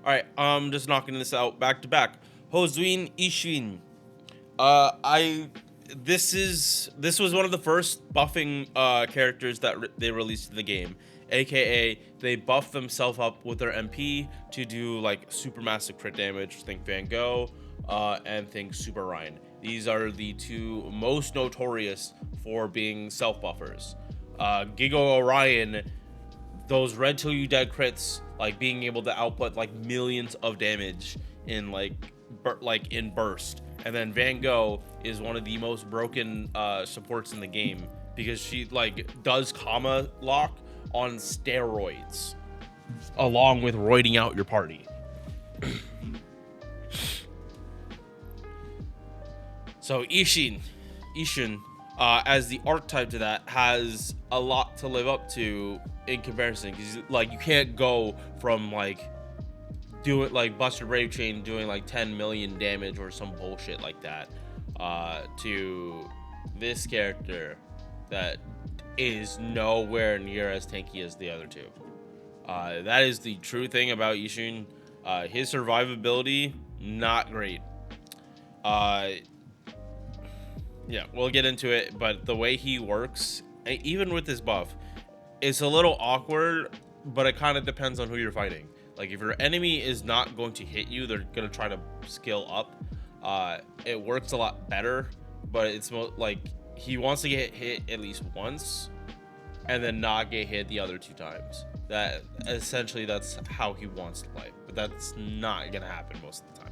All right, just knocking this out back to back. Hōzōin Inshun. This was one of the first buffing characters that they released in the game, aka they buffed themselves up with their MP to do like supermassive crit damage. Think Van Gogh, and think Super Orion. These are the two most notorious for being self buffers. Gogh Orion, those red till you dead crits, like being able to output like millions of damage in in burst. And then Van Gogh is one of the most broken supports in the game because she like does comma lock on steroids along with roiding out your party. So Inshun, as the archetype to that, has a lot to live up to in comparison, because like you can't go from like do it like Buster Brave Chain doing like 10 million damage or some bullshit like that to this character that is nowhere near as tanky as the other two. That is the true thing about Inshun. His survivability, not great. Yeah, we'll get into it, but the way he works, even with this buff, it's a little awkward, but it kind of depends on who you're fighting. Like, if your enemy is not going to hit you, they're going to try to skill up. It works a lot better, but it's like he wants to get hit at least once and then not get hit the other 2 times. That essentially, that's how he wants to play, but that's not going to happen most of the time.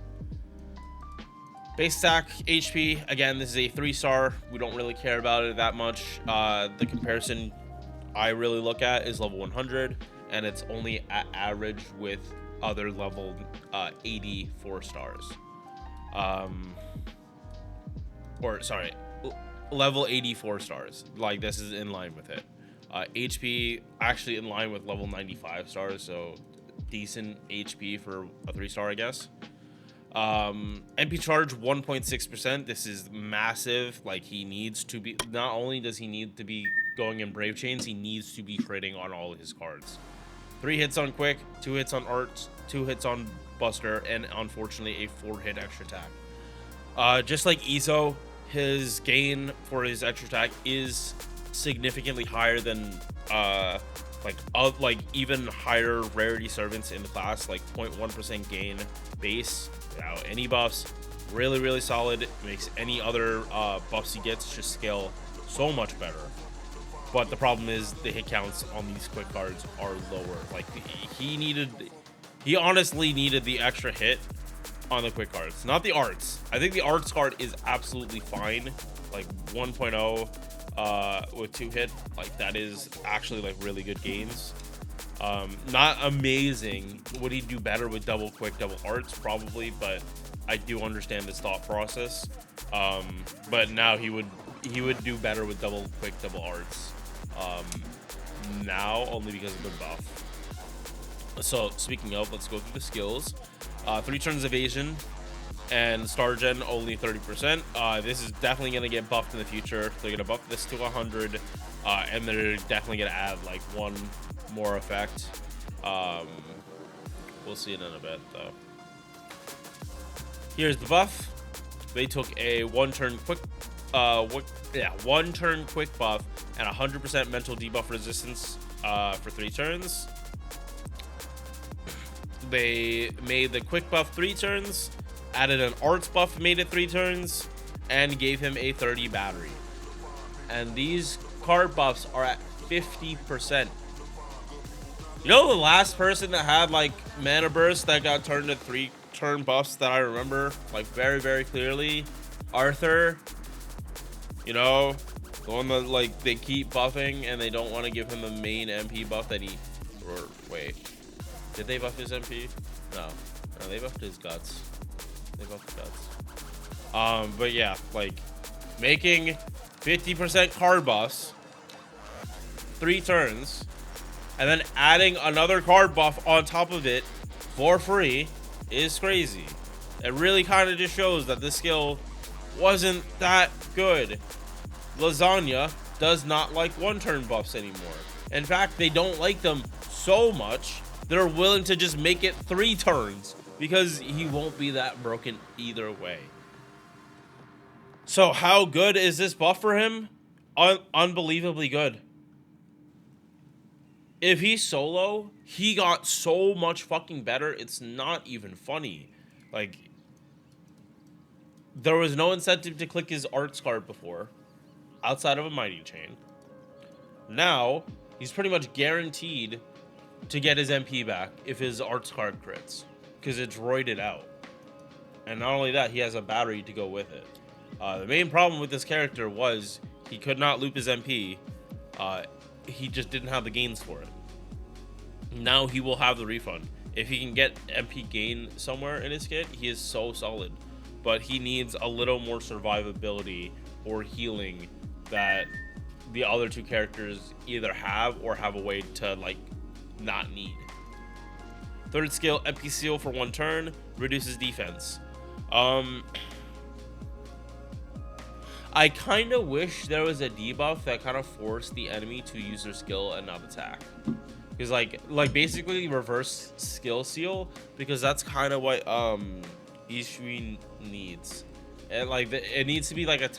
Base stack HP, again, this is a 3-star. We don't really care about it that much. The comparison I really look at is level 100, and it's only at average with other level 84 stars. Level 84 stars. Like, this is in line with it. HP actually in line with level 95 stars, so decent HP for a 3-star, I guess. MP charge 1.6%. This is massive. Like, he needs to be, not only does he need to be going in Brave Chains, he needs to be critting on all of his cards. 3 hits on Quick, 2 hits on Art, 2 hits on Buster, and unfortunately a 4-hit extra attack. Just like Izo, his gain for his extra attack is significantly higher than even higher rarity servants in the class, like 0.1% gain base without any buffs. Really solid. Makes any other buffs he gets just scale so much better. But the problem is the hit counts on these quick cards are lower. Like, he honestly needed the extra hit on the quick cards, not the arts. I think the arts card is absolutely fine. Like 1.0 with 2 hit, like that is actually like really good gains. Not amazing. Would he do better with double quick, double arts? Probably, but I do understand this thought process. But now he would do better with double quick, double arts. Now only because of the buff. So speaking of, let's go through the skills. 3 turns evasion and star gen only 30%. This is definitely gonna get buffed in the future. They're gonna buff this to 100, and they're definitely gonna add like 1 more effect. We'll see it in a bit though. Here's the buff. They took a 1-turn quick 1-turn quick buff and 100% mental debuff resistance for 3 turns. They made the quick buff 3 turns, added an arts buff, made it 3 turns, and gave him a 30 battery. And these card buffs are at 50%. You know the last person that had like mana burst that got turned to 3-turn buffs that I remember like very clearly? Arthur. You know, the one that like they keep buffing and they don't want to give him the main MP buff that he, or wait, did they buff his MP? No, they buffed his guts. They buffed the guts. But yeah, like making 50% card buffs 3 turns and then adding another card buff on top of it for free is crazy. It really kind of just shows that this skill wasn't that good. Lasagna does not like 1-turn buffs anymore. In fact, they don't like them so much they're willing to just make it 3 turns because he won't be that broken either way. So how good is this buff for him? Unbelievably good. If he's solo, he got so much fucking better, it's not even funny. Like, there was no incentive to click his arts card before, outside of a Mighty Chain. Now, he's pretty much guaranteed to get his MP back if his arts card crits, because it's roided out. And not only that, he has a battery to go with it. The main problem with this character was he could not loop his MP. He just didn't have the gains for it. Now he will have the refund. If he can get MP gain somewhere in his kit, he is so solid. But he needs a little more survivability or healing that the other 2 characters either have or have a way to, like, not need. 3rd skill, MP seal for 1 turn, reduces defense. I kind of wish there was a debuff that kind of forced the enemy to use their skill and not attack. Because like basically reverse skill seal, because that's kind of what Inshun needs. And like it needs to be like it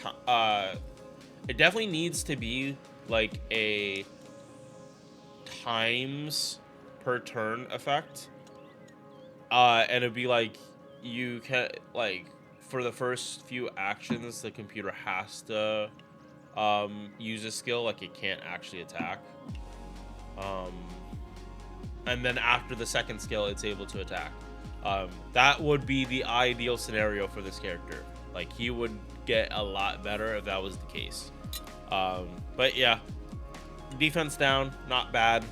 definitely needs to be like a times per turn effect. And it'd be like you can, like, for the first few actions, the computer has to use a skill, like it can't actually attack. And then after the 2nd skill, it's able to attack. That would be the ideal scenario for this character. Like, he would get a lot better if that was the case. But yeah, defense down, not bad.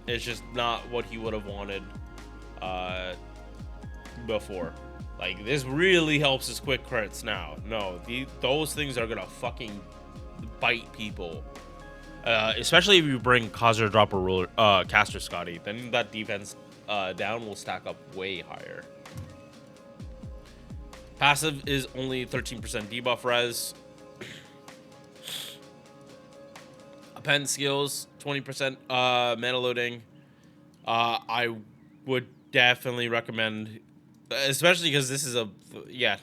It's just not what he would have wanted before. Like, this really helps his quick crits now. No, those things are gonna fucking bite people. Especially if you bring Causer, Dropper, Ruler, Caster Scotty, then that defense down will stack up way higher. Passive is only 13% debuff res. Append skills, 20% mana loading. I would definitely recommend, especially because this is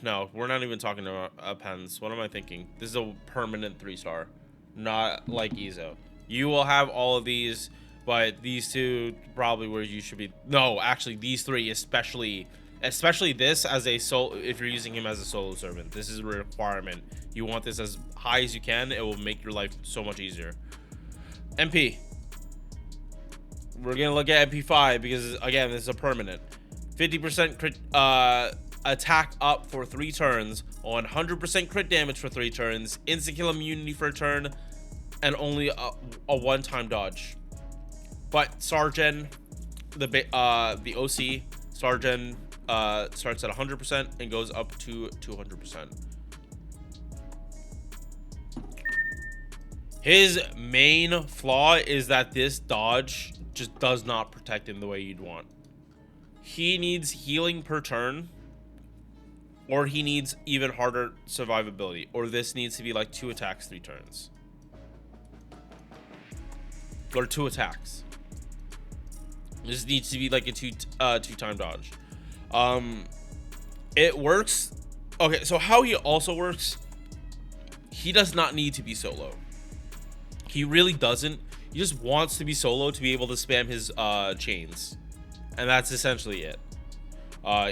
no, we're not even talking about appends. What am I thinking? This is a permanent 3-star, not like Izo. You will have all of these, but these 2 probably where you should be. No, actually, these 3, especially this as a solo. If you're using him as a solo servant, this is a requirement. You want this as high as you can. It will make your life so much easier. MP. We're gonna look at MP5 because, again, this is a permanent. 50% crit attack up for 3 turns, 100% crit damage for 3 turns, instant kill immunity for a turn, and only a one-time dodge. But Sargen, the OC Sargen starts at 100% and goes up to 200%. His main flaw is that this dodge just does not protect him the way you'd want. He needs healing per turn, or he needs even harder survivability, or this needs to be like 2 attacks, 3 turns. Or 2 attacks. This needs to be like a two-time dodge. It works. Okay, so how he also works, he does not need to be solo. He really doesn't. He just wants to be solo to be able to spam his chains. And that's essentially it.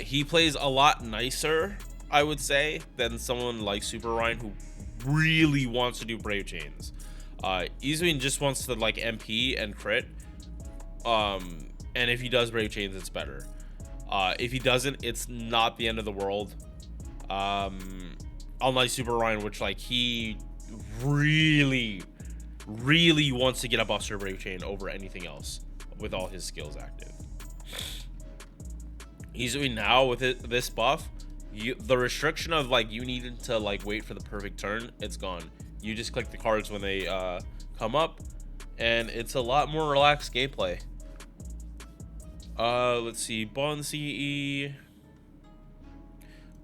He plays a lot nicer, I would say, than someone like Super Orion who really wants to do Brave Chains. Hōzōin just wants to like MP and crit. And if he does Brave Chains, it's better. If he doesn't, it's not the end of the world. Unlike Super Orion, which like he really wants to get a Buster Brave Chain over anything else with all his skills active. Hōzōin now with this buff, the restriction of like you needed to like wait for the perfect turn, it's gone. You just click the cards when they come up, and it's a lot more relaxed gameplay. Let's see, Bon CE,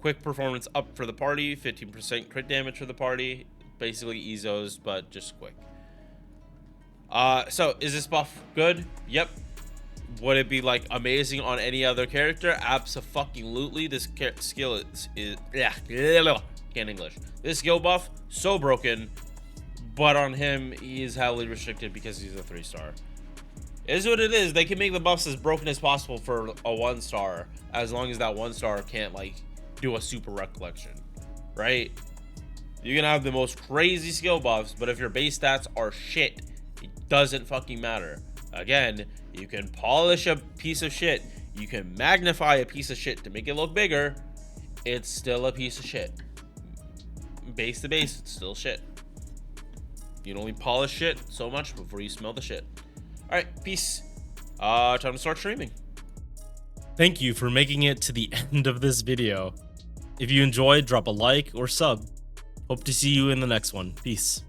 quick performance up for the party, 15% crit damage for the party, basically Izo's but just quick. So is this buff good? Yep. Would it be like amazing on any other character? Abso-fucking-lutely. This skill is yeah, can't English. This skill buff so broken, but on him he is heavily restricted because he's a 3-star. It is what it is. They can make the buffs as broken as possible for a 1-star, as long as that 1-star can't like do a super recollection, right? You can have the most crazy skill buffs, but if your base stats are shit, it doesn't fucking matter. Again, you can polish a piece of shit, you can magnify a piece of shit to make it look bigger, it's still a piece of shit. Base to base, it's still shit. You can only polish shit so much before you smell the shit. Alright, peace. Time to start streaming. Thank you for making it to the end of this video. If you enjoyed, drop a like or sub. Hope to see you in the next one. Peace.